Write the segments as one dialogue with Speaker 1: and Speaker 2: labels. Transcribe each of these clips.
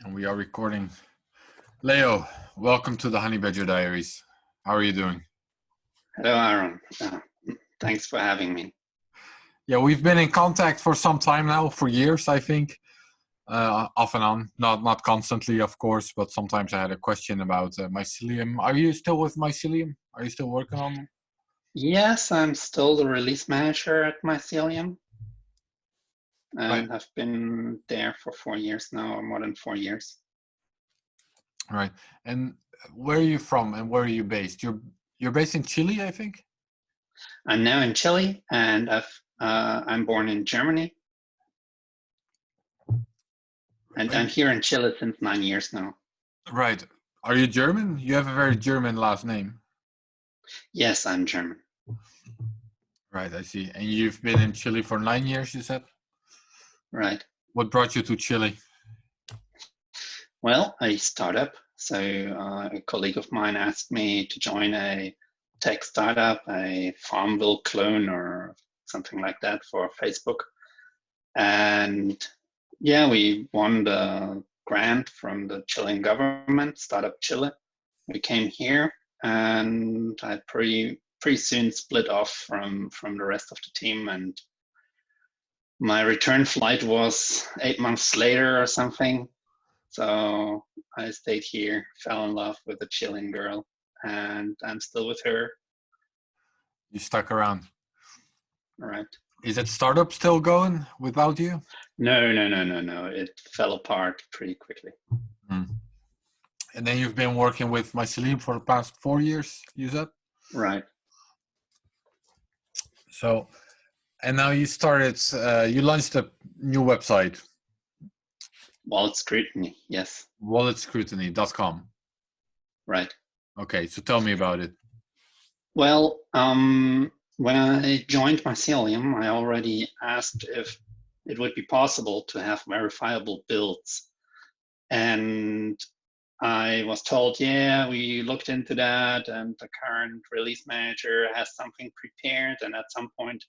Speaker 1: And we are recording. Leo, welcome to the Honey Badger Diaries. How are you doing?
Speaker 2: Hello, Aaron. Thanks for having me.
Speaker 1: Yeah, we've been in contact for some time now, for years, I think, off and on. Not constantly, of course, but sometimes I had a question about Mycelium. Are you still with Mycelium? Are you still working on them?
Speaker 2: Yes, I'm still the release manager at Mycelium,
Speaker 1: Right.
Speaker 2: and I've been there for 4 years now, or more than 4 years.
Speaker 1: Right. And where are you from and where are you based? You're based in Chile, I think?
Speaker 2: I'm now in Chile, and I'm born in Germany, and I'm here in Chile since 9 years now.
Speaker 1: Right. Are you German? You have a very German last name.
Speaker 2: Yes, I'm German.
Speaker 1: Right, I see. And you've been in Chile for 9 years, you said?
Speaker 2: Right.
Speaker 1: What brought you to Chile?
Speaker 2: Well, a startup. So a colleague of mine asked me to join a tech startup, a Farmville clone or something like that for Facebook. And yeah, we won the grant from the Chilean government, Startup Chile. We came here, and I pretty soon split off from the rest of the team. And my return flight was 8 months later or something. So I stayed here, fell in love with a Chilean girl, and I'm still with her.
Speaker 1: You stuck around.
Speaker 2: Right.
Speaker 1: Is that startup still going without you?
Speaker 2: No. It fell apart pretty quickly.
Speaker 1: Hmm. And then you've been working with Mycelium for the past 4 years, you said?
Speaker 2: Right.
Speaker 1: So, and now you started, you launched a new website.
Speaker 2: Wallet Scrutiny, yes.
Speaker 1: walletscrutiny.com.
Speaker 2: Right.
Speaker 1: Okay, so tell me about it.
Speaker 2: Well, when I joined Mycelium, I already asked if it would be possible to have verifiable builds. And I was told, yeah, we looked into that, and the current release manager has something prepared. And at some point,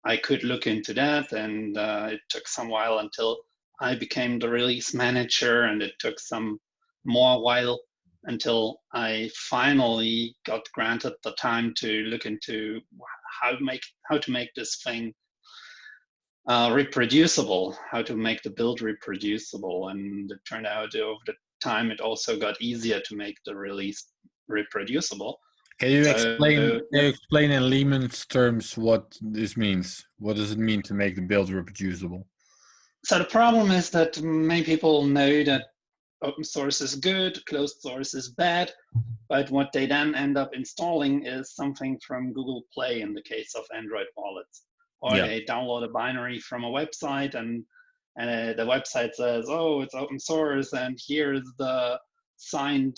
Speaker 2: I could look into that. And it took some while until I became the release manager, and it took some more while until I finally got granted the time to look into how to make this thing reproducible, how to make the build reproducible. And it turned out over the time it also got easier to make the release reproducible.
Speaker 1: Can you explain in layman's terms what this means? What does it mean to make the build reproducible?
Speaker 2: So the problem is that many people know that open source is good, closed source is bad, but what they then end up installing is something from Google Play in the case of Android wallets. Or they download a binary from a website, and the website says, oh, it's open source, and here's the signed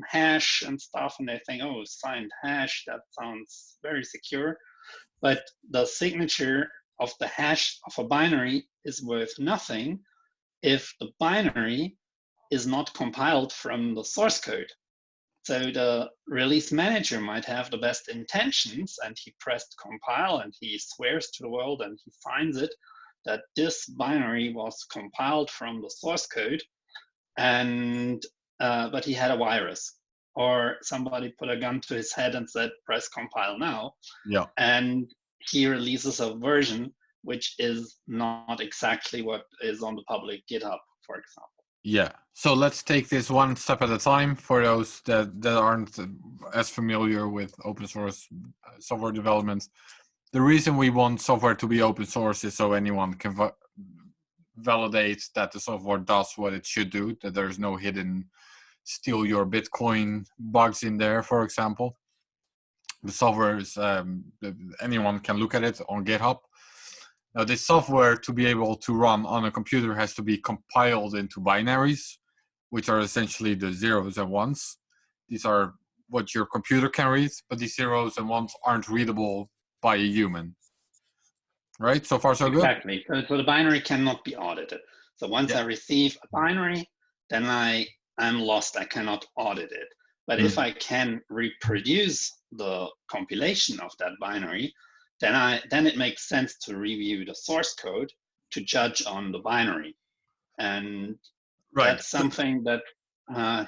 Speaker 2: hash and stuff, and they think, oh, signed hash, that sounds very secure. But the signature of the hash of a binary is worth nothing if the binary is not compiled from the source code. So the release manager might have the best intentions, and he pressed compile and he swears to the world and he signs it that this binary was compiled from the source code, and but he had a virus, or somebody put a gun to his head and said press compile now. And he releases a version which is not exactly what is on the public GitHub, for example.
Speaker 1: Yeah. So let's take this one step at a time for those that aren't as familiar with open source software development. The reason we want software to be open source is so anyone can validate that the software does what it should do, that there's no hidden steal your Bitcoin bugs in there, for example. The software is, anyone can look at it on GitHub. Now, this software, to be able to run on a computer, has to be compiled into binaries, which are essentially the zeros and ones. These are what your computer can read, but these zeros and ones aren't readable by a human. Right? So far, so good?
Speaker 2: Exactly. So the binary cannot be audited. So once I receive a binary, then I'm lost. I cannot audit it. But if I can reproduce the compilation of that binary, then it makes sense to review the source code to judge on the binary. And
Speaker 1: Right.
Speaker 2: That's something that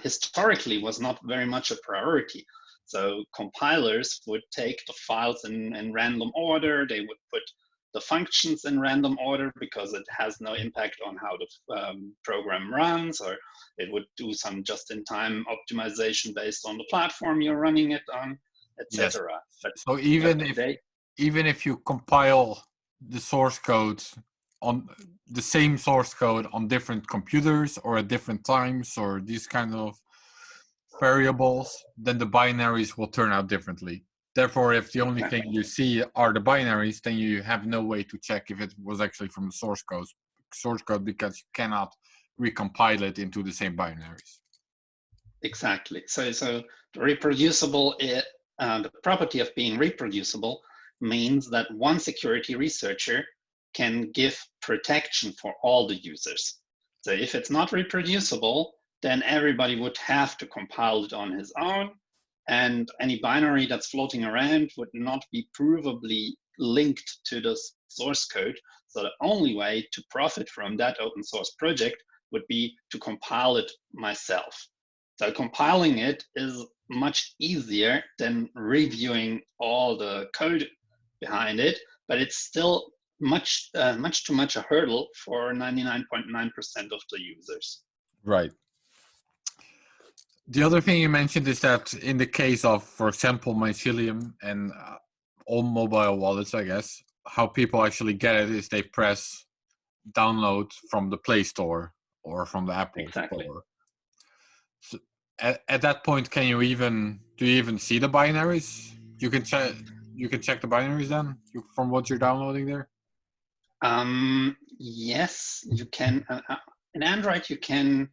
Speaker 2: historically was not very much a priority. So compilers would take the files in random order. They would put the functions in random order because it has no impact on how the program runs, or it would do some just-in-time optimization based on the platform you're running it on,
Speaker 1: Yes.
Speaker 2: etc. But
Speaker 1: So even if you compile the source code on the same source code on different computers or at different times or these kind of variables, then the binaries will turn out differently. Therefore, if the only thing you see are the binaries, then you have no way to check if it was actually from the source code because you cannot recompile it into the same binaries.
Speaker 2: Exactly. So the reproducible, the property of being reproducible means that one security researcher can give protection for all the users. So if it's not reproducible, then everybody would have to compile it on his own, and any binary that's floating around would not be provably linked to the source code. So the only way to profit from that open source project would be to compile it myself. So compiling it is much easier than reviewing all the code behind it, but it's still much too much a hurdle for 99.9% of the users.
Speaker 1: Right. The other thing you mentioned is that in the case of, for example, Mycelium and all mobile wallets, I guess, how people actually get it is they press download from the Play Store or from the Apple
Speaker 2: Exactly.
Speaker 1: Store. So at that point, do you even see the binaries? You can check the binaries then from what you're downloading there.
Speaker 2: Yes, you can. In Android, you can.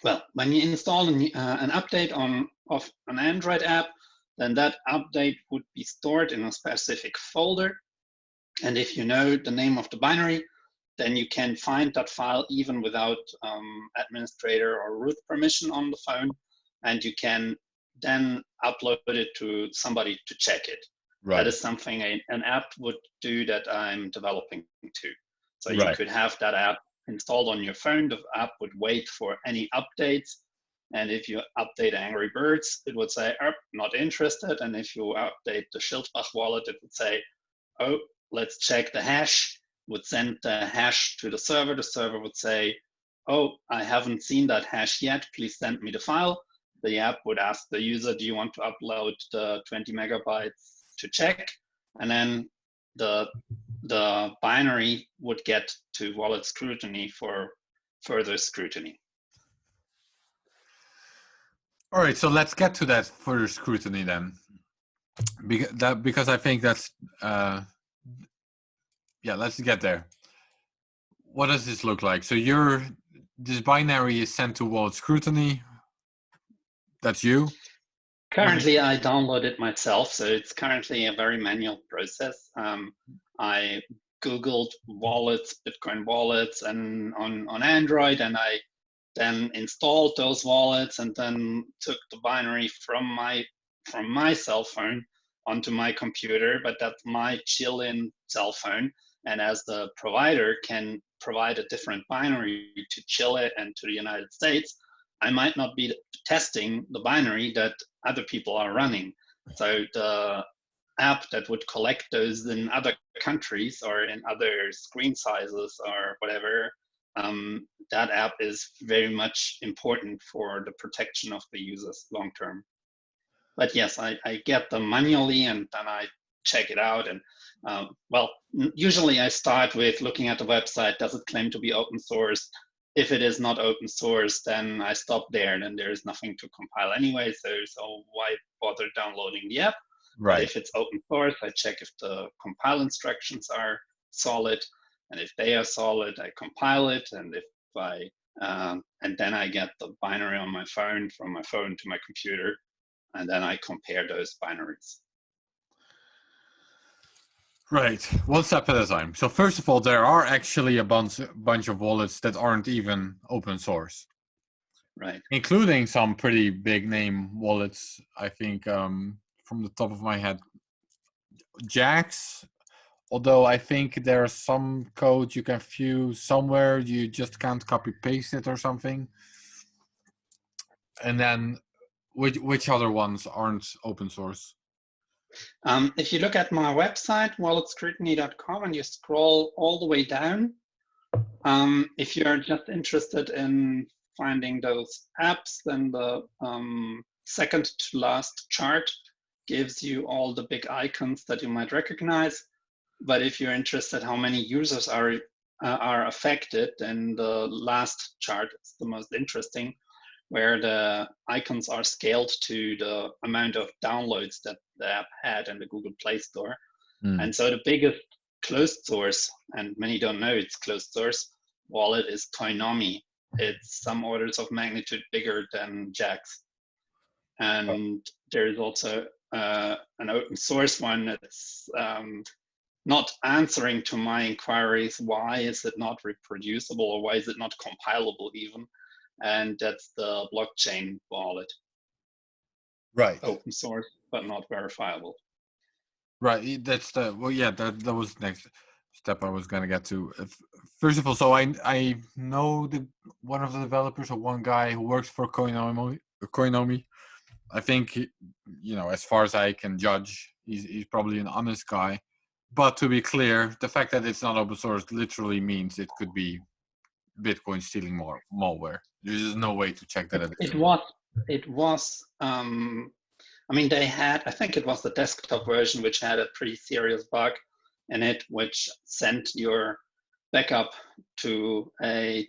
Speaker 2: Well, when you install an update of an Android app, then that update would be stored in a specific folder. And if you know the name of the binary, then you can find that file even without administrator or root permission on the phone, and you can then upload it to somebody to check it.
Speaker 1: Right.
Speaker 2: That is something an app would do that I'm developing too. So you
Speaker 1: Right.
Speaker 2: could have that app installed on your phone. The app would wait for any updates. And if you update Angry Birds, it would say, oh, not interested. And if you update the Schildbach wallet, it would say, oh, let's check the hash, would send the hash to the server. The server would say, oh, I haven't seen that hash yet. Please send me the file. The app would ask the user, do you want to upload the 20 megabytes to check? And then the binary would get to wallet scrutiny for further scrutiny.
Speaker 1: All right, so let's get to that further scrutiny then, because I think that's yeah. Let's get there. What does this look like? So this binary is sent to wallet scrutiny. That's you.
Speaker 2: Currently, I download it myself, so it's currently a very manual process. I Googled wallets, Bitcoin wallets, and on Android, and I then installed those wallets, and then took the binary from my cell phone onto my computer. But that's my Chilean cell phone, and as the provider can provide a different binary to Chile and to the United States, I might not be testing the binary that other people are running. So the app that would collect those in other countries or in other screen sizes or whatever, that app is very much important for the protection of the users long term. But yes, I get them manually and then I check it out. And well, usually I start with looking at the website. Does it claim to be open source? If it is not open source, then I stop there. Then there is nothing to compile anyway. So why bother downloading the app?
Speaker 1: Right.
Speaker 2: But if it's open source, I check if the compile instructions are solid. And if they are solid, I compile it. And if and then I get the binary on my phone, from my phone to my computer, and then I compare those binaries.
Speaker 1: Right, one step at a time. So first of all, there are actually a bunch of wallets that aren't even open source.
Speaker 2: Right.
Speaker 1: Including some pretty big name wallets. I think from the top of my head, Jax, although I think there's some code you can view somewhere, you just can't copy paste it or something. And then which other ones aren't open source?
Speaker 2: If you look at my website, walletscrutiny.com, and you scroll all the way down, if you're just interested in finding those apps, then the second to last chart gives you all the big icons that you might recognize. But if you're interested how many users are affected, then the last chart is the most interesting, where the icons are scaled to the amount of downloads that the app had in the Google Play Store. And so the biggest closed source, and many don't know it's closed source, wallet is Koinomi. It's some orders of magnitude bigger than Jax. And there is also an open source one that's not answering to my inquiries, why is it not reproducible, or why is it not compilable even? And that's the blockchain wallet.
Speaker 1: Right.
Speaker 2: Open source, but not verifiable.
Speaker 1: Right. That's the, well, yeah, that was the next step I was going to get to. First of all, so I know one of the developers, or one guy who works for Koinomi. I think, you know, as far as I can judge, he's probably an honest guy. But to be clear, the fact that it's not open source literally means it could be Bitcoin stealing malware. There's just no way to check that.
Speaker 2: It was. I mean, they had, I think it was the desktop version, which had a pretty serious bug in it, which sent your backup to a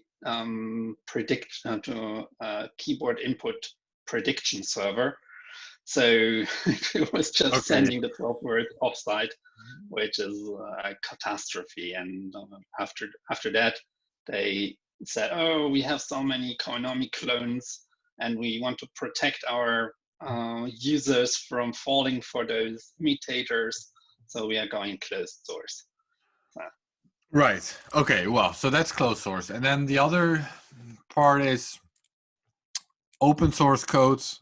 Speaker 2: keyboard input prediction server. So it was just sending the 12 words offsite, which is a catastrophe. And after that, they said, oh, we have so many Koinomi clones, and we want to protect our users from falling for those imitators, so we are going closed source.
Speaker 1: Right. Okay. Well, so that's closed source, and then the other part is open source codes,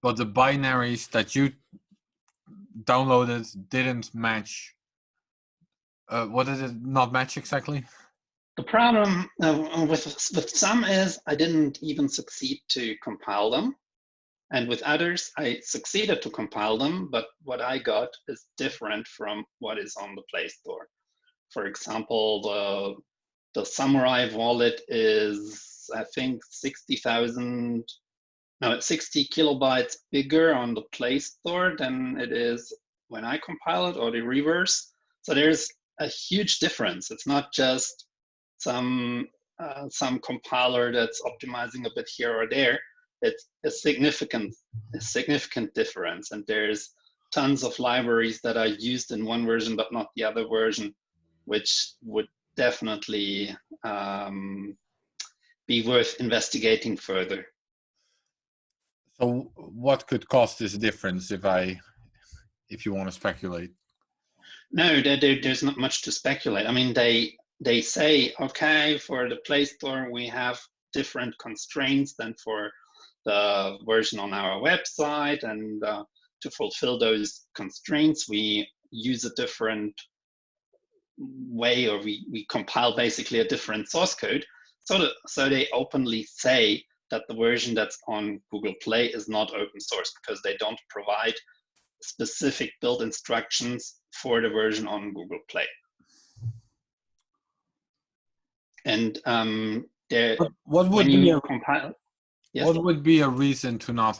Speaker 1: but the binaries that you downloaded didn't match. What did it not match exactly?
Speaker 2: The problem with some is I didn't even succeed to compile them. And with others, I succeeded to compile them, but what I got is different from what is on the Play Store. For example, the Samurai wallet is, I think, 60 kilobytes bigger on the Play Store than it is when I compile it, or the reverse. So there's a huge difference. It's not just some compiler that's optimizing a bit here or there. It's a significant difference, and there's tons of libraries that are used in one version but not the other version, which would definitely be worth investigating further.
Speaker 1: So what could cause this difference, if you want to speculate?
Speaker 2: No, there's not much to speculate. I mean, they say, okay, for the Play Store, we have different constraints than for the version on our website, and to fulfill those constraints, we use a different way, or we compile basically a different source code. So they openly say that the version that's on Google Play is not open source, because they don't provide specific build instructions for the version on Google Play. And
Speaker 1: what would be a
Speaker 2: compile? Yes?
Speaker 1: What would be a reason to not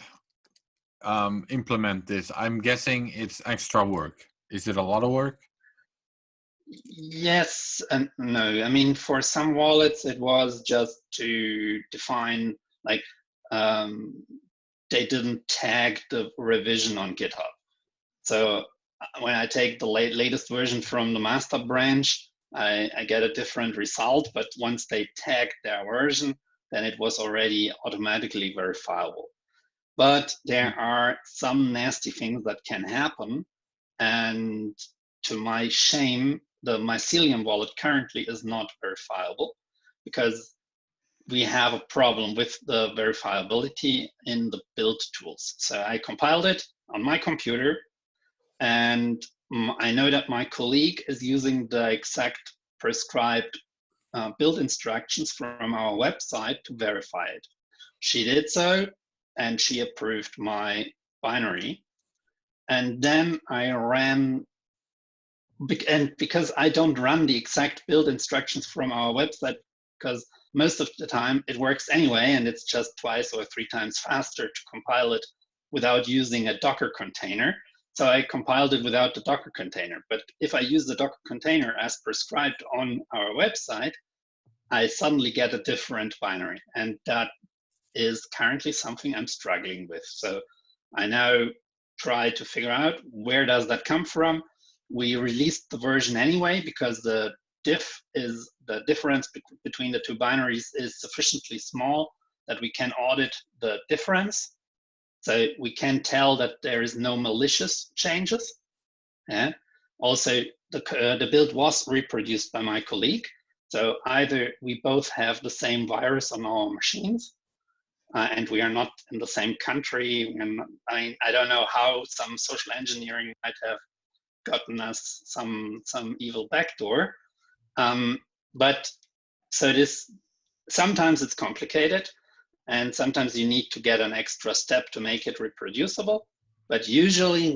Speaker 1: implement this? I'm guessing it's extra work. Is it a lot of work?
Speaker 2: Yes and no. I mean, for some wallets, it was just to define, like, they didn't tag the revision on GitHub. So when I take the latest version from the master branch, I get a different result. But once they tagged their version, then it was already automatically verifiable. But there are some nasty things that can happen. And to my shame, the Mycelium wallet currently is not verifiable, because we have a problem with the verifiability in the build tools. So I compiled it on my computer, and I know that my colleague is using the exact prescribed build instructions from our website to verify it. She did so, and she approved my binary. And then I ran, and because I don't run the exact build instructions from our website, because most of the time it works anyway, and it's just 2 or 3 times faster to compile it without using a Docker container. So I compiled it without the Docker container. But if I use the Docker container as prescribed on our website, I suddenly get a different binary. And that is currently something I'm struggling with. So I now try to figure out, where does that come from? We released the version anyway because the difference between the 2 binaries is sufficiently small that we can audit the difference. So we can tell that there is no malicious changes. Yeah. Also, the build was reproduced by my colleague. So either we both have the same virus on our machines, and we are not in the same country. And I don't know how some social engineering might have gotten us some evil backdoor. But so sometimes it's complicated, and sometimes you need to get an extra step to make it reproducible. But usually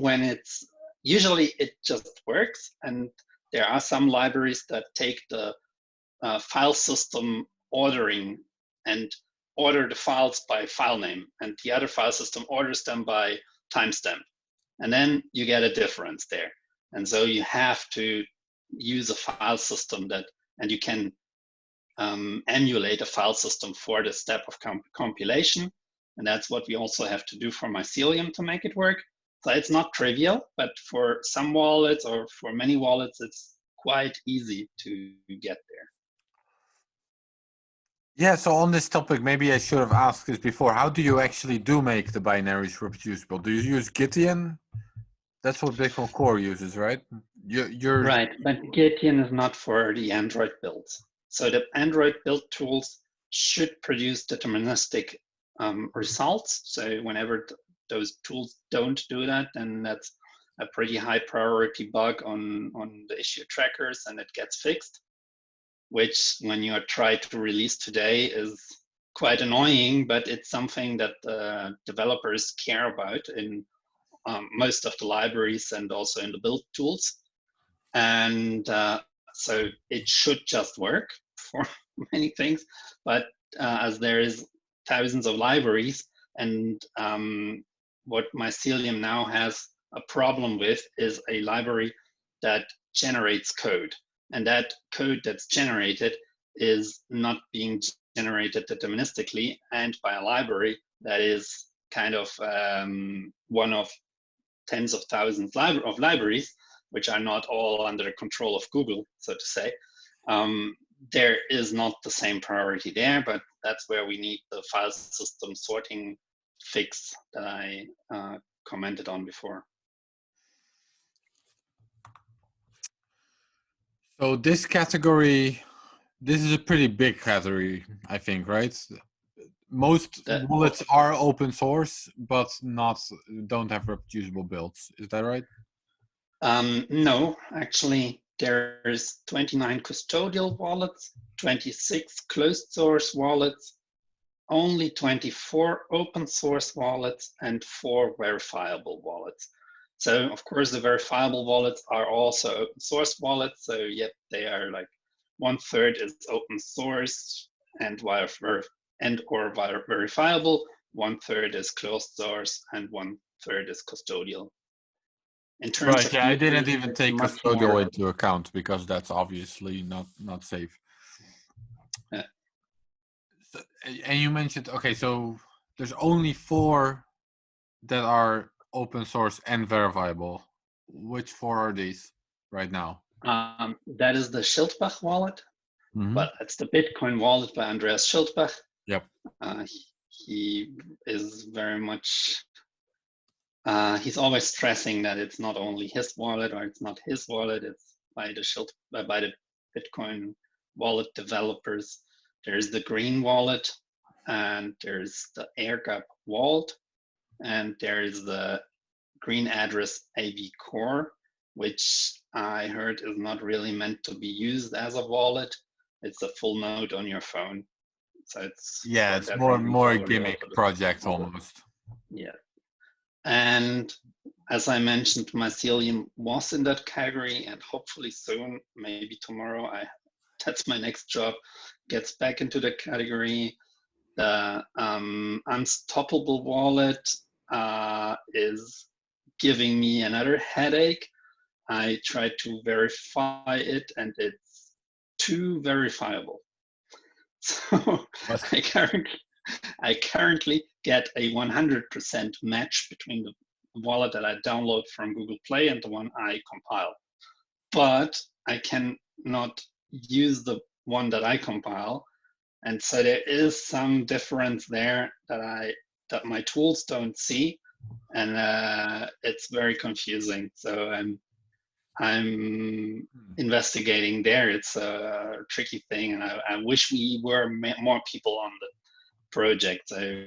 Speaker 2: it just works. And there are some libraries that take the file system ordering and order the files by file name, and the other file system orders them by timestamp. And then you get a difference there. And so you have to use a file system and you can emulate a file system for the step of compilation. And that's what we also have to do for Mycelium to make it work. So it's not trivial, but for some wallets or for many wallets, it's quite easy to get there.
Speaker 1: Yeah, so on this topic, maybe I should have asked this before. How do you actually make the binaries reproducible? Do you use Gitian? That's what Bitcoin Core uses, right? You're
Speaker 2: right, but Gitian is not for the Android builds. So the Android build tools should produce deterministic results. So whenever those tools don't do that, then that's a pretty high priority bug on the issue trackers, and it gets fixed, which when you are trying to release today is quite annoying, but it's something that developers care about in most of the libraries and also in the build tools. And so it should just work for many things, but as there is thousands of libraries, and what Mycelium now has a problem with is a library that generates code. And that code that's generated is not being generated deterministically and by a library that is kind of one of tens of thousands of libraries, which are not all under the control of Google, so to say. There is not the same priority there, but that's where we need the file system sorting fix that I commented on before.
Speaker 1: So this category, this is a pretty big category, I think, right? Most wallets are open source, but don't have reproducible builds. Is that right?
Speaker 2: No, actually, there's 29 custodial wallets, 26 closed source wallets, only 24 open source wallets, and 4 verifiable wallets. So of course the verifiable wallets are also open source wallets. So yet they are like 1/3 is open source and or verifiable, 1/3 is closed source, and 1/3 is custodial. In terms
Speaker 1: Right.
Speaker 2: of
Speaker 1: Yeah, I didn't
Speaker 2: users,
Speaker 1: even take custodial into account because that's obviously not safe.
Speaker 2: Yeah.
Speaker 1: So, and you mentioned, okay, so there's only 4 that are open source and verifiable. Which 4 are these right now?
Speaker 2: That is the Schildbach wallet, but it's the Bitcoin wallet by Andreas Schildbach.
Speaker 1: Yep.
Speaker 2: He is very much, he's always stressing that it's not only his wallet, or it's not his wallet, it's by the Bitcoin wallet developers. There's the green wallet, and there's the AirGap Vault, and there's the green address AV Core. which I heard is not really meant to be used as a wallet. It's a full node on your phone. So it's
Speaker 1: Yeah,
Speaker 2: for
Speaker 1: it's
Speaker 2: that reason
Speaker 1: more a
Speaker 2: probably
Speaker 1: gimmick
Speaker 2: also the
Speaker 1: project
Speaker 2: mobile.
Speaker 1: almost.
Speaker 2: Yeah. And as I mentioned, Mycelium was in that category, and hopefully soon, maybe tomorrow, that's my next job, gets back into the category. The Unstoppable wallet is giving me another headache. I tried to verify it, and it's too verifiable. So
Speaker 1: What?
Speaker 2: I currently get a 100% match between the wallet that I download from Google Play and the one I compile. But I cannot use the one that I compile. And so there is some difference there that my tools don't see. And it's very confusing. So I'm investigating there. It's a tricky thing, and I wish we were more people on the project. So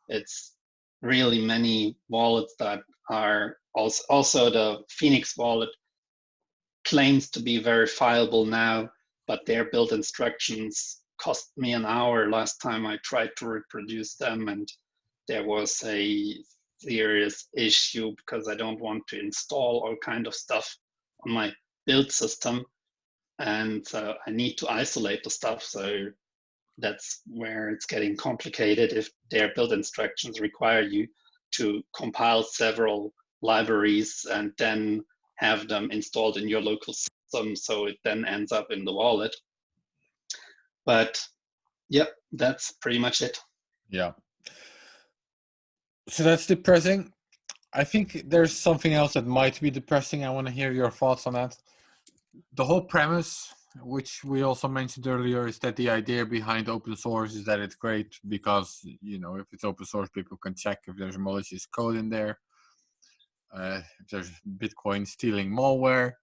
Speaker 2: it's really many wallets that are also the Phoenix wallet claims to be verifiable now, but their build instructions cost me an hour last time I tried to reproduce them, and there was a serious issue because I don't want to install all kind of stuff on my build system, and so I need to isolate the stuff. So that's where it's getting complicated if their build instructions require you to compile several libraries and then have them installed in your local system, so it then ends up in the wallet. But yep, that's pretty much it.
Speaker 1: Yeah. So that's depressing. I think there's something else that might be depressing. I want to hear your thoughts on that. The whole premise, which we also mentioned earlier, is that the idea behind open source is that it's great because, you know, if it's open source, people can check if there's malicious code in there, if there's Bitcoin stealing malware.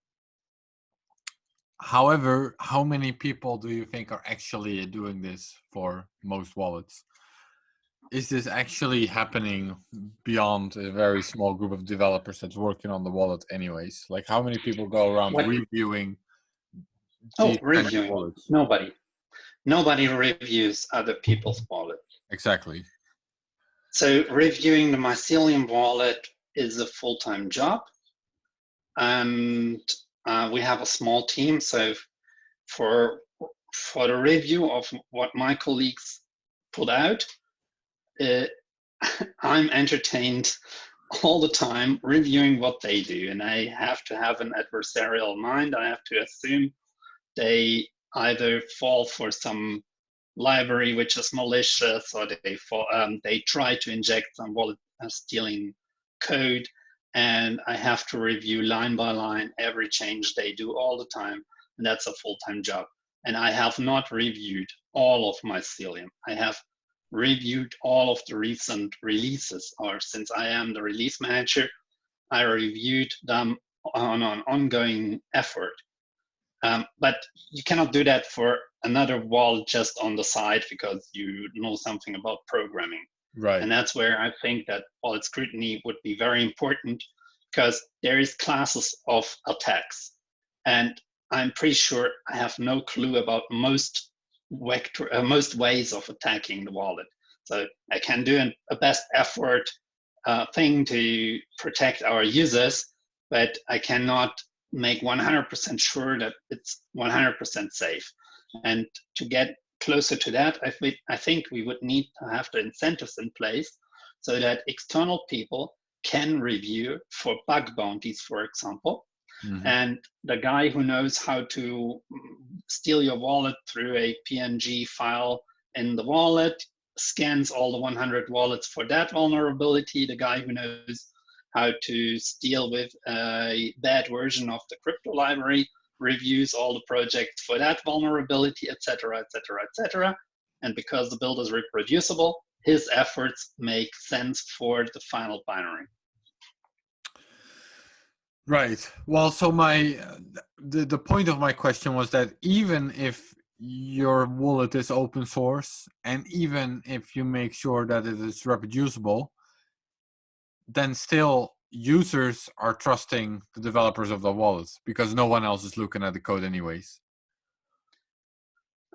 Speaker 1: However, how many people do you think are actually doing this for most wallets? Is this actually happening beyond a very small group of developers that's working on the wallet anyways? Like, how many people go around
Speaker 2: What?
Speaker 1: reviewing
Speaker 2: Oh,
Speaker 1: these kinds of
Speaker 2: reviewing.
Speaker 1: wallets?
Speaker 2: Nobody reviews other people's wallets.
Speaker 1: Exactly.
Speaker 2: So reviewing the Mycelium wallet is a full-time job, and we have a small team. So for the review of what my colleagues put out, I'm entertained all the time reviewing what they do, and I have to have an adversarial mind. I have to assume they either fall for some library which is malicious, or they try to inject some wallet stealing code, and I have to review line by line every change they do all the time, and that's a full-time job. And I have not reviewed all of Mycelium. I have reviewed all of the recent releases, or since I am the release manager, I reviewed them on an ongoing effort. But you cannot do that for another wall just on the side because you know something about programming.
Speaker 1: Right.
Speaker 2: And that's where I think that wallet scrutiny would be very important, because there is classes of attacks. And I'm pretty sure I have no clue about most ways of attacking the wallet. So I can do a best effort thing to protect our users, but I cannot make 100% sure that it's 100% safe. And to get closer to that, I think we would need to have the incentives in place so that external people can review for bug bounties, for example.
Speaker 1: Mm-hmm.
Speaker 2: And the guy who knows how to steal your wallet through a PNG file in the wallet scans all the 100 wallets for that vulnerability. The guy who knows how to steal with a bad version of the crypto library reviews all the projects for that vulnerability, etc., etc., etc. And because the build is reproducible, his efforts make sense for the final binary.
Speaker 1: Right. Well, so the point of my question was that even if your wallet is open source, and even if you make sure that it is reproducible, then still users are trusting the developers of the wallet because no one else is looking at the code anyways.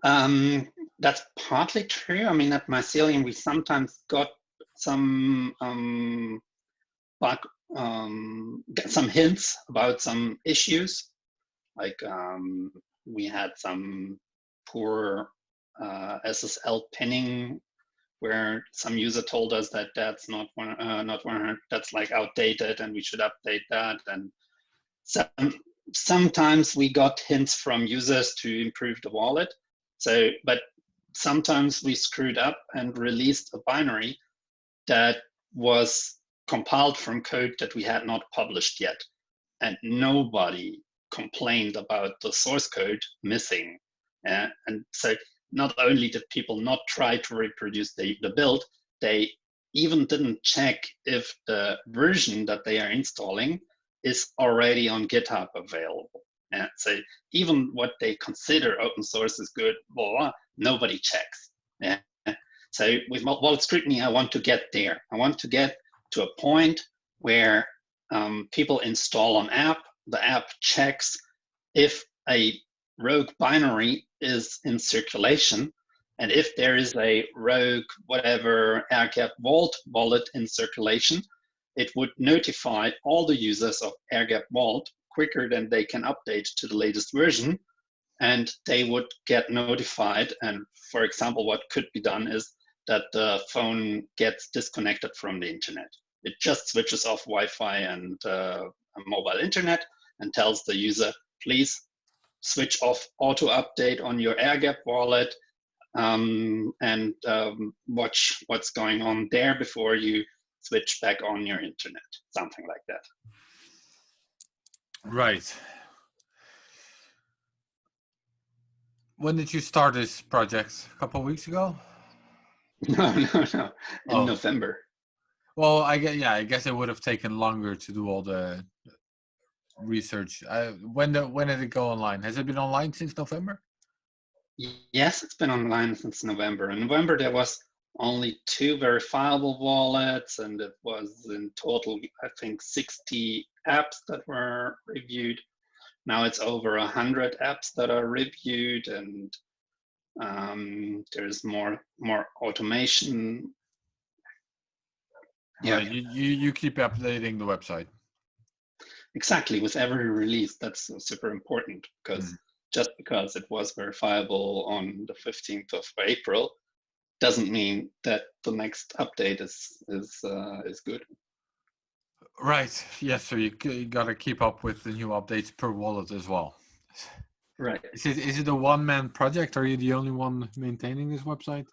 Speaker 2: That's partly true. I mean, at Mycelium, we sometimes got some get some hints about some issues. Like we had some poor SSL pinning, where some user told us that that's not 100, that's like outdated, and we should update that. And sometimes we got hints from users to improve the wallet. So, but sometimes we screwed up and released a binary that was compiled from code that we had not published yet, and nobody complained about the source code missing. And so not only did people not try to reproduce the build, they even didn't check if the version that they are installing is already on GitHub available. And so even what they consider open source is good, blah, blah, nobody checks. Yeah. So with wallet scrutiny, I want to get there. I want to get to a point where people install an app, the app checks if a rogue binary is in circulation, and if there is a rogue whatever airgap vault wallet in circulation, it would notify all the users of airgap vault quicker than they can update to the latest version, and they would get notified. And for example, what could be done is that the phone gets disconnected from the internet. It just switches off Wi-Fi and mobile internet and tells the user, please switch off auto update on your airgap wallet and watch what's going on there before you switch back on your internet, something like that.
Speaker 1: Right. When did you start this project? A couple of weeks ago?
Speaker 2: No. In November.
Speaker 1: Well, I guess it would have taken longer to do all the research. When did it go online? Has it been online since November?
Speaker 2: Yes, it's been online since November. In November, there was only 2 verifiable wallets, and it was in total, I think, 60 apps that were reviewed. Now it's over 100 apps that are reviewed, and there's more automation.
Speaker 1: Yeah, right. You keep updating the website.
Speaker 2: Exactly, with every release. That's super important, because just because it was verifiable on the 15th of April doesn't mean that the next update is good.
Speaker 1: Right. Yes. So you got to keep up with the new updates per wallet as well.
Speaker 2: Right.
Speaker 1: Is it a one-man project? Are you the only one maintaining this website?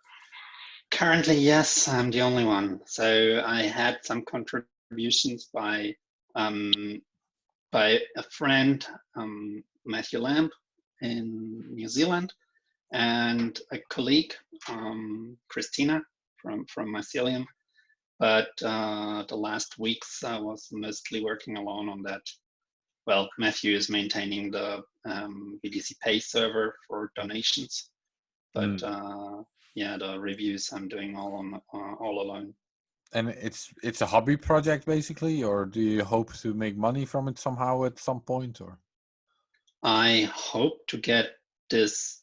Speaker 2: Currently, yes, I'm the only one. So I had some contributions by a friend, Mycelium in New Zealand, and a colleague, Christina from Mycelium. But the last weeks I was mostly working alone on that. Well, Matthew is maintaining the BTC Pay server for donations, but yeah, the reviews I'm doing all alone.
Speaker 1: And it's a hobby project basically, or do you hope to make money from it somehow at some point? Or
Speaker 2: I hope to get this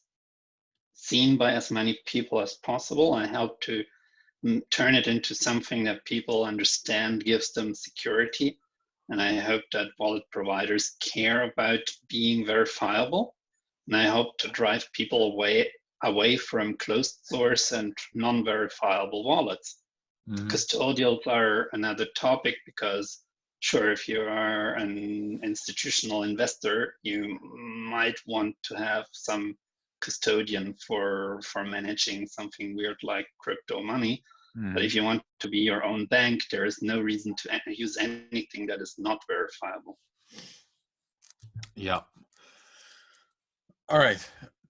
Speaker 2: seen by as many people as possible. I hope to turn it into something that people understand gives them security. And I hope that wallet providers care about being verifiable. And I hope to drive people away from closed source and non-verifiable wallets. Custodials are another topic, because sure, if you are an institutional investor, you might want to have some custodian for managing something weird like crypto money. But if you want to be your own bank, there is no reason to use anything that is not verifiable.
Speaker 1: Yeah. All right.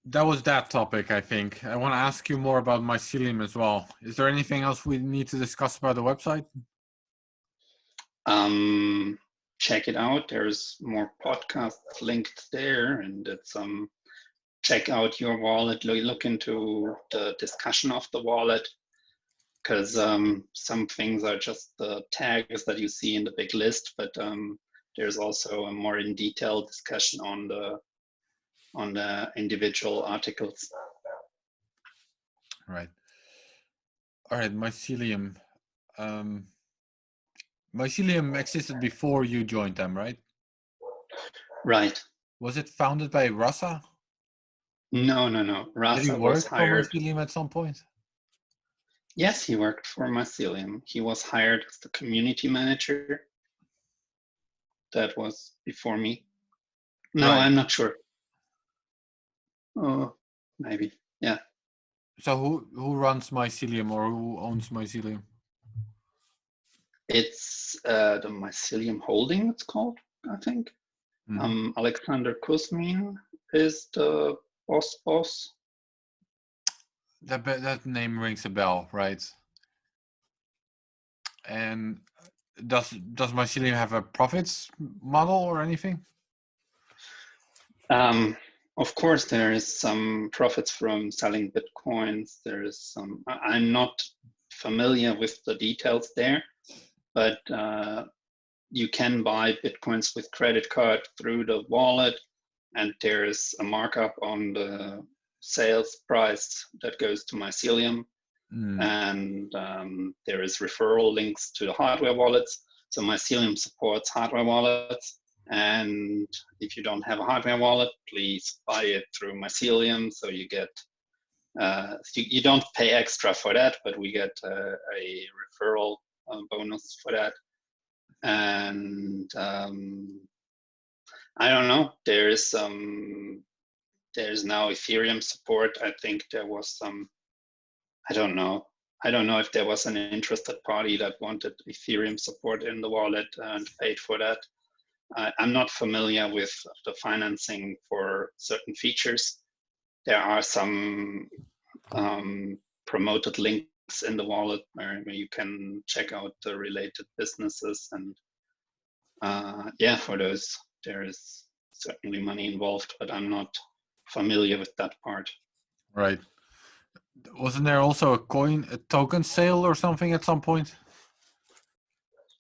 Speaker 1: That was that topic, I think. I want to ask you more about Mycelium as well. Is there anything else we need to discuss about the website?
Speaker 2: Check it out. There's more podcasts linked there, and it's check out your wallet. Look into the discussion of the wallet. because some things are just the tags that you see in the big list, but there's also a more in detail discussion on the individual articles.
Speaker 1: Right. All right, Mycelium. Mycelium existed before you joined them, right?
Speaker 2: Right.
Speaker 1: Was it founded by Rasa?
Speaker 2: No.
Speaker 1: Did he
Speaker 2: Rasa was
Speaker 1: work for
Speaker 2: hired.
Speaker 1: Mycelium at some point?
Speaker 2: Yes, he worked for Mycelium. He was hired as the community manager. That was before me. No,
Speaker 1: Right.
Speaker 2: I'm not sure. Oh, maybe. Yeah.
Speaker 1: So who runs Mycelium, or who owns Mycelium?
Speaker 2: It's the Mycelium Holding, it's called, I think. Alexander Kuzmin is the boss.
Speaker 1: That name rings a bell, right? And does Mycelium have a profits model or anything?
Speaker 2: Of course, there is some profits from selling Bitcoins. There is some, I'm not familiar with the details there, but you can buy Bitcoins with credit card through the wallet, and there is a markup on the sales price that goes to Mycelium. And there is referral links to the hardware wallets. So Mycelium supports hardware wallets. And if you don't have a hardware wallet, please buy it through Mycelium. So you get, you don't pay extra for that, but we get a referral bonus for that. And I don't know, there's now Ethereum support. I think there was some, I don't know if there was an interested party that wanted Ethereum support in the wallet and paid for that. I'm not familiar with the financing for certain features. There are some promoted links in the wallet where you can check out the related businesses, and yeah, for those there is certainly money involved, but I'm not familiar with that part.
Speaker 1: Right. Wasn't there also a token sale or something at some point?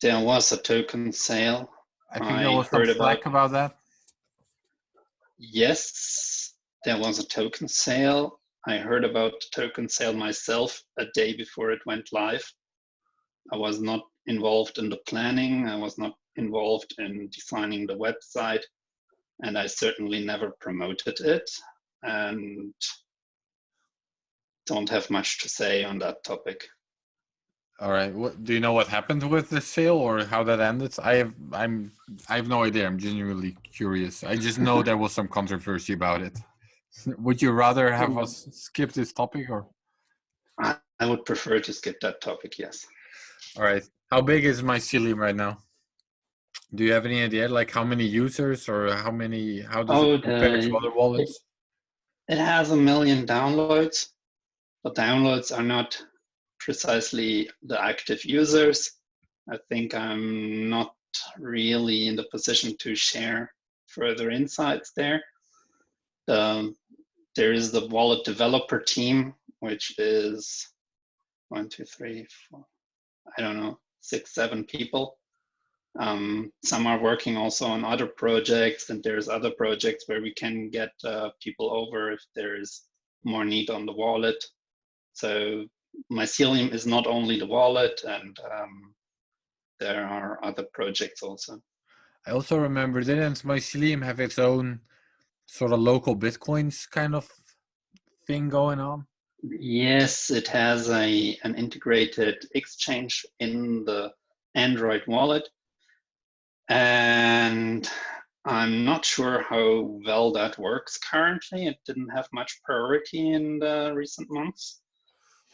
Speaker 2: There was a token sale.
Speaker 1: I think there was some slack about that.
Speaker 2: Yes, there was a token sale. I heard about the token sale myself a day before it went live. I was not involved in the planning. I was not involved in designing the website, and I certainly never promoted it, and don't have much to say on that topic.
Speaker 1: All right. What do you know? What happened with the sale, or how that ended? I have no idea. I'm genuinely curious. I just know there was some controversy about it. Would you rather have us skip this topic, or?
Speaker 2: I would prefer to skip that topic. Yes.
Speaker 1: All right. How big is Mycelium right now? Do you have any idea, like how many users, or how does it compare to other wallets?
Speaker 2: It has 1 million downloads. The downloads are not precisely the active users. I think I'm not really in the position to share further insights there. There is the wallet developer team, which is 1, 2, 3, 4, I don't know, 6, 7 people. Some are working also on other projects, and there's other projects where we can get people over if there is more need on the wallet. So Mycelium is not only the wallet, and there are other projects also.
Speaker 1: I also remember, didn't Mycelium have its own sort of local Bitcoins kind of thing going on?
Speaker 2: Yes, it has an integrated exchange in the Android wallet. And I'm not sure how well that works currently. It didn't have much priority in the recent months.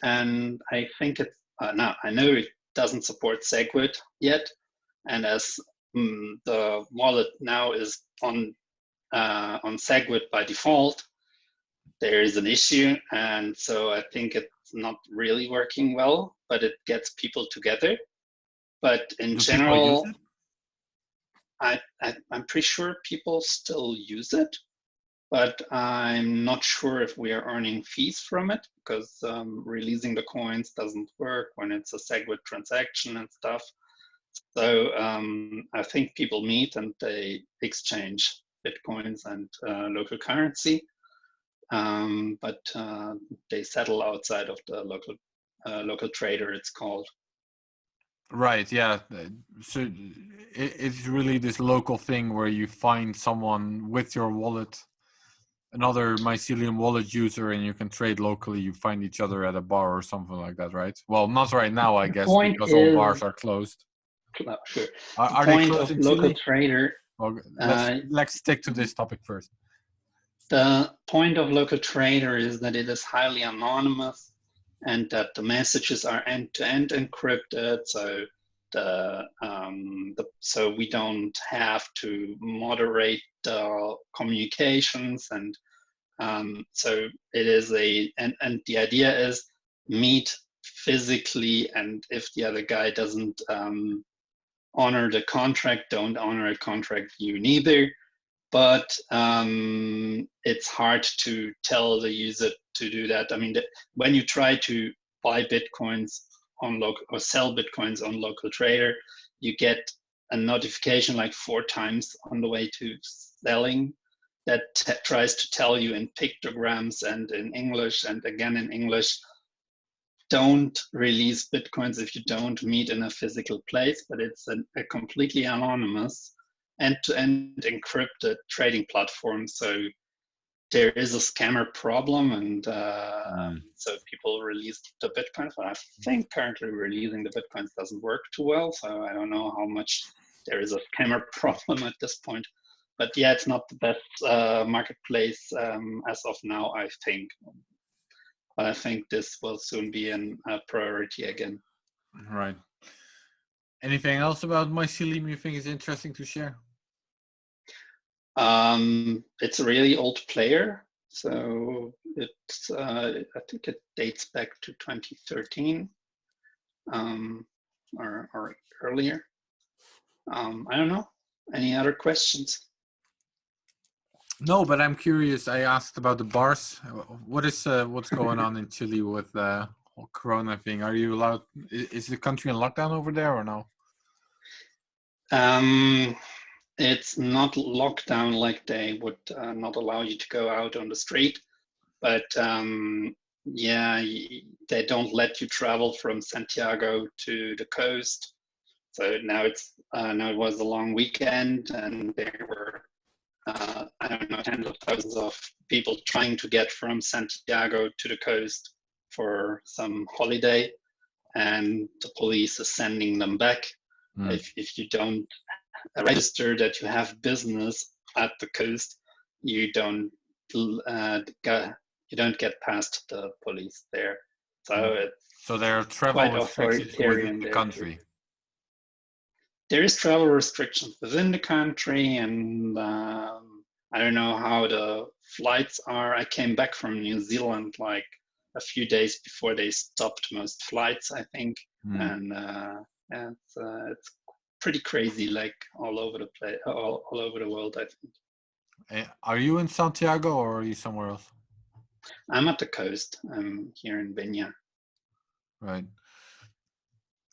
Speaker 2: And I think it, now I know it doesn't support SegWit yet. And as the wallet now is on SegWit by default, there is an issue. And so I think it's not really working well, but it gets people together. But in general, I'm pretty sure people still use it, but I'm not sure if we are earning fees from it, because releasing the coins doesn't work when it's a SegWit transaction and stuff. So I think people meet and they exchange Bitcoins and local currency, but they settle outside of the local trader, it's called.
Speaker 1: Right, yeah. So it's really this local thing where you find someone with your wallet, another Mycelium wallet user, and you can trade locally. You find each other at a bar or something like that, right? Well, not right now, I guess,
Speaker 2: Point
Speaker 1: because all
Speaker 2: is,
Speaker 1: bars are closed.
Speaker 2: sure. The
Speaker 1: Are they
Speaker 2: point
Speaker 1: closed
Speaker 2: of
Speaker 1: in
Speaker 2: local
Speaker 1: Chile?
Speaker 2: trader,
Speaker 1: Well, let's stick to this topic first.
Speaker 2: the point of local trader is that it is highly anonymous and that the messages are end-to-end encrypted. So so we don't have to moderate the communications, and so it is and the idea is meet physically, and if the other guy doesn't honor the contract, don't honor a contract you neither. But it's hard to tell the user to do that. I mean, when you try to buy Bitcoins on local or sell Bitcoins on local trader, you get a notification like 4 times on the way to selling that tries to tell you in pictograms and in English and again in English, don't release Bitcoins if you don't meet in a physical place, but it's a completely anonymous end-to-end encrypted trading platform. So there is a scammer problem, and so people release the Bitcoins. But I think currently releasing the Bitcoins doesn't work too well. So I don't know how much there is a scammer problem at this point. But yeah, it's not the best marketplace as of now, I think. But I think this will soon be a priority again.
Speaker 1: Right. Anything else about Mycelium you think is interesting to share?
Speaker 2: It's a really old player, so it's I think it dates back to 2013 or earlier. I don't know. Any other questions?
Speaker 1: No, but I'm curious. I asked about the bars. What's going on in Chile with the whole Corona thing? Are you allowed? Is the country in lockdown over there or no?
Speaker 2: It's not lockdown, like they would not allow you to go out on the street, but yeah, they don't let you travel from Santiago to the coast. So now now it was a long weekend, and there were I don't know, tens of thousands of people trying to get from Santiago to the coast for some holiday, and the police is sending them back. If you don't register that you have business at the coast, you don't get past the police there. So it's
Speaker 1: there are travel
Speaker 2: quite
Speaker 1: restrictions within
Speaker 2: authoritarian
Speaker 1: the
Speaker 2: there
Speaker 1: country.
Speaker 2: too. There is travel restrictions within the country, and I don't know how the flights are. I came back from New Zealand like a few days before they stopped most flights, I think, and it's pretty crazy, like all over the place, all over the world, I think.
Speaker 1: Are you in Santiago or are you somewhere else?
Speaker 2: I'm at the coast. I'm here in Viña.
Speaker 1: Right.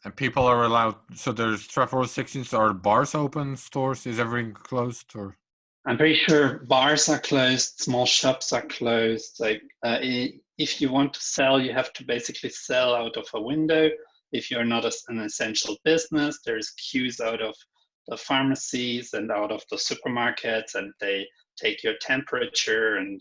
Speaker 1: And people are allowed, so there's travel restrictions. Are bars open, stores? Is everything closed? Or
Speaker 2: I'm pretty sure bars are closed, small shops are closed. Like if you want to sell, you have to basically sell out of a window. If you're not an essential business, there's queues out of the pharmacies and out of the supermarkets, and they take your temperature, and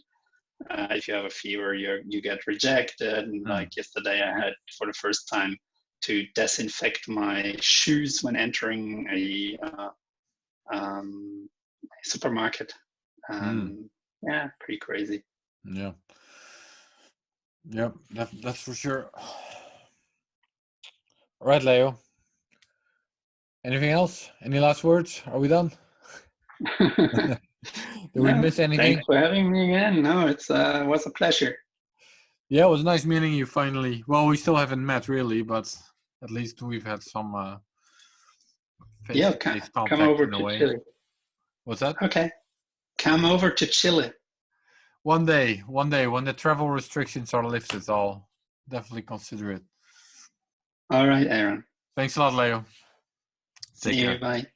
Speaker 2: if you have a fever, you get rejected. And like yesterday, I had for the first time to disinfect my shoes when entering a supermarket. Yeah, pretty crazy.
Speaker 1: Yeah, that's for sure. All right, Leo. Anything else? Any last words? Are we done? Did we miss anything?
Speaker 2: Thanks for having me again. No, it was a pleasure.
Speaker 1: Yeah, it was nice meeting you finally. Well, we still haven't met really, but at least we've had some face-to-face contact
Speaker 2: come over
Speaker 1: in a
Speaker 2: to
Speaker 1: way.
Speaker 2: Chile.
Speaker 1: What's that?
Speaker 2: Okay, come over to Chile.
Speaker 1: One day, when the travel restrictions are lifted, I'll definitely consider it.
Speaker 2: All right, Aaron.
Speaker 1: Thanks a lot, Leo.
Speaker 2: See
Speaker 1: Take
Speaker 2: you.
Speaker 1: care.
Speaker 2: Bye.